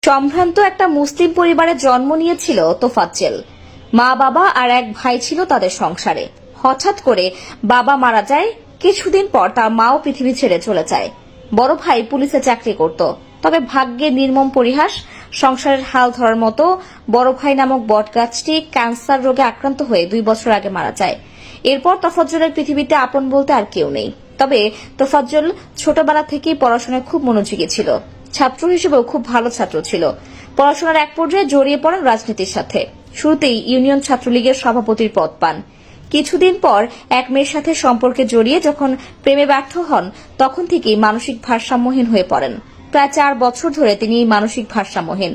সম্ভ্রান্ত একটা মুসলিম পরিবারে জন্ম নিয়েছিল তোফাজ্জেল। মা বাবা আর এক ভাই ছিল তাদের সংসারে। হঠাৎ করে বাবা মারা যায়। কিছুদিন পর তার মাও পৃথিবী ছেড়ে চলে যায়। বড় ভাই পুলিশে চাকরি করত, তবে ভাগ্যের নির্মম পরিহাস, সংসারের হাল ধরার মতো বড় ভাই নামক বটগাছটি ক্যান্সার রোগে আক্রান্ত হয়ে 2 বছর আগে মারা যায়। এরপর তোফাজ্জলের পৃথিবীতে আপন বলতে আর কেউ নেই। তবে তোফাজ্জল ছোটবেলা থেকেই পড়াশোনায় খুব মনোযোগী ছিল। ছাত্র হিসেবেও খুব ভালো ছাত্র ছিল। পড়াশোনার এক পর্যায়ে জড়িয়ে পড়েন রাজনীতির সাথে। শুরুতেই ইউনিয়ন ছাত্রলীগের সভাপতির পদ পান। কিছুদিন পর এক মেয়ের সাথে সম্পর্কে জড়িয়ে যখন প্রেমে ব্যর্থ হন, তখন থেকেই মানসিক ভারসাম্যহীন হয়ে পড়েন। প্রায় 4 বছর ধরে তিনি মানসিক ভারসাম্যহীন।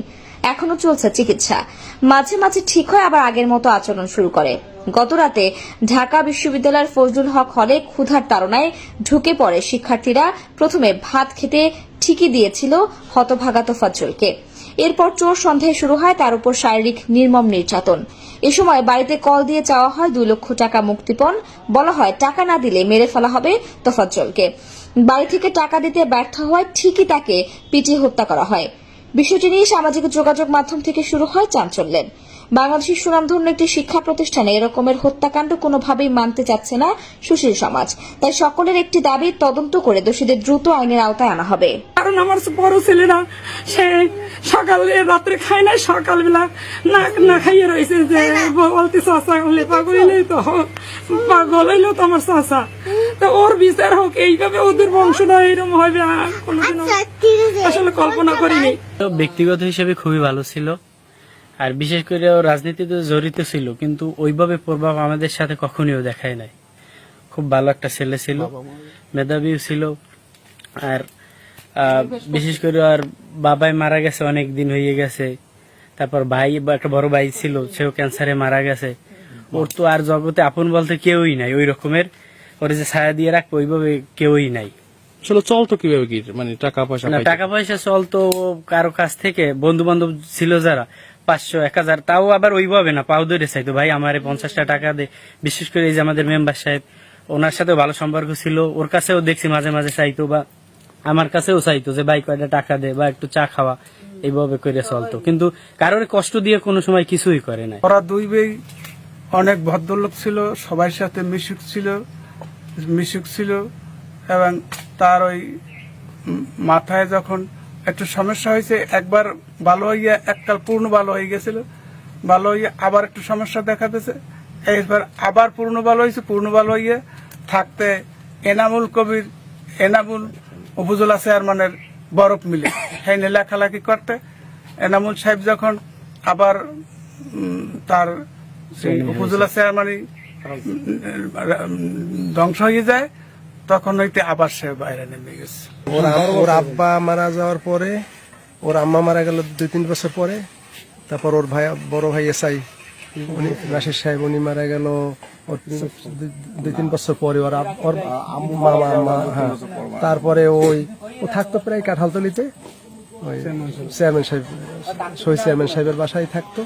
এখনো চলছে চিকিৎসা। মাঝে মাঝে ঠিক হয়, আবার আগের মতো আচরণ শুরু করে। গতরাতে ঢাকা বিশ্ববিদ্যালয়ের ফজলুল হক হলে ক্ষুধার তাড়নায় ঢুকে পড়ে শিক্ষার্থীরা। প্রথমে ভাত খেতে ঠিকই দিয়েছিল হতভাগা তোফাজ্জলকে। এরপর চোর সন্দেহে শুরু হয় তার উপর শারীরিক নির্মম নির্যাতন। এ সময় বাড়িতে কল দিয়ে চাওয়া হয় 2 লক্ষ টাকা মুক্তিপণ। বলা হয় টাকা না দিলে মেরে ফেলা হবে তোফাজ্জলকে। বাড়ি থেকে টাকা দিতে ব্যর্থ হওয়ায় ঠিকই তাকে পিটিয়ে হত্যা করা হয়। বিষয়টি নিয়ে সামাজিক যোগাযোগ মাধ্যম থেকে শুরু হয় চাঞ্চল্যের। বাংলাদেশের সুনামধন্য একটি শিক্ষা প্রতিষ্ঠানে এরকমের হত্যাকাণ্ড কোনোভাবেই মানতে চাচ্ছে না সুশীল সমাজ। তাই সকলের একটি দাবি, তদন্ত করে দোষীদের দ্রুত আইনের আওতায় আনা হবে। কারণ আমার বড় ছেলেরা সে সকালে রাত্রে খায় না, সকালবেলা না খাইয়ে রয়েছে, যে বলতে চাষা হলে পাগল হইলেই তো পাগল হইলেও তো আমার চাষা। তো ওর বিচার হোক, এইভাবে ওদের বংশটা এরকম হবে কোনোদিনও আসলে কল্পনা করিনি। ব্যক্তিগত হিসেবে খুবই ভালো ছিল, আর বিশেষ করে ও রাজনীতিতে জড়িত ছিল, কিন্তু ওইভাবে প্রভাব আমাদের সাথে কখনোই দেখায় নাই। খুব ভালো একটা ছেলে ছিল, মেধাবীও ছিল। আর বিশেষ করে আর বাবাই মারা গেছে, অনেক দিন হয়ে গেছে। তারপর ভাই বা একটা বড় ভাই ছিল, সেও ক্যান্সারে মারা গেছে। ওর তো আর জগতে আপন বলতে কেউই নাই। ওই রকমের ওর যে ছায়া দিয়ে রাখবে ওইভাবে কেউই নাই। আসলে চলতো কিভাবে, কি মানে টাকা পয়সা? না, টাকা পয়সা চলতো কারো কাছ থেকে, বন্ধু বান্ধব ছিল যারা 500 1000, তাও আবার ওইভাবে না, পাও ধরে চাইতো, ভাই আমারে 50টা টাকা দে। বিশেষ করে এই যে আমাদের মেম্বার সাহেব, ওনার সাথে ভালো সম্পর্ক ছিল। ওর কাছেও দেখছি মাঝে মাঝে চাইতো, বা আমার কাছেও চাইতো যে ভাই কয়টা টাকা দে বা একটু চা খাওয়া, এইভাবে করে চলতো। কিন্তু কারোর কষ্ট দিয়ে কোনো সময় কিছুই করে নাই। ওরা দুই ভাই অনেক ভদ্রলোক ছিল, সবার সাথে মিশুক ছিল এবং তার ওই মাথায় যখন একটু সমস্যা হয়েছে, একবার ভালো হইয়া এককাল পূর্ণ ভালো হয়ে গেছিল, ভালো হইয়া আবার একটু সমস্যা দেখা দিয়েছে, এইবার আবার পূর্ণ ভালো হইয়া থাকতে এনামুল উপজেলা চেয়ারম্যানের বরফ মিলে সেই লেখালেখি করতে, এনামুল সাহেব যখন আবার তার উপজেলা চেয়ারম্যানই ধ্বংস হয়ে যায়, তখন হইতে আবার সে বাইরে নেমে গেছে। ওর আব্বা মারা যাওয়ার পরে, ওর আম্মা মারা গেল 2-3 বছর পরে। তারপর ওর বড় ভাই এসআই উনি নাসির সাহেব, উনি মারা গেল 2-3 বছর পরে। ওর মামা, হ্যাঁ। তারপরে ও থাকতো প্রায় কাঁঠালতলিতে, ওই চেয়ারম্যান সাহেবের বাসায় থাকতো।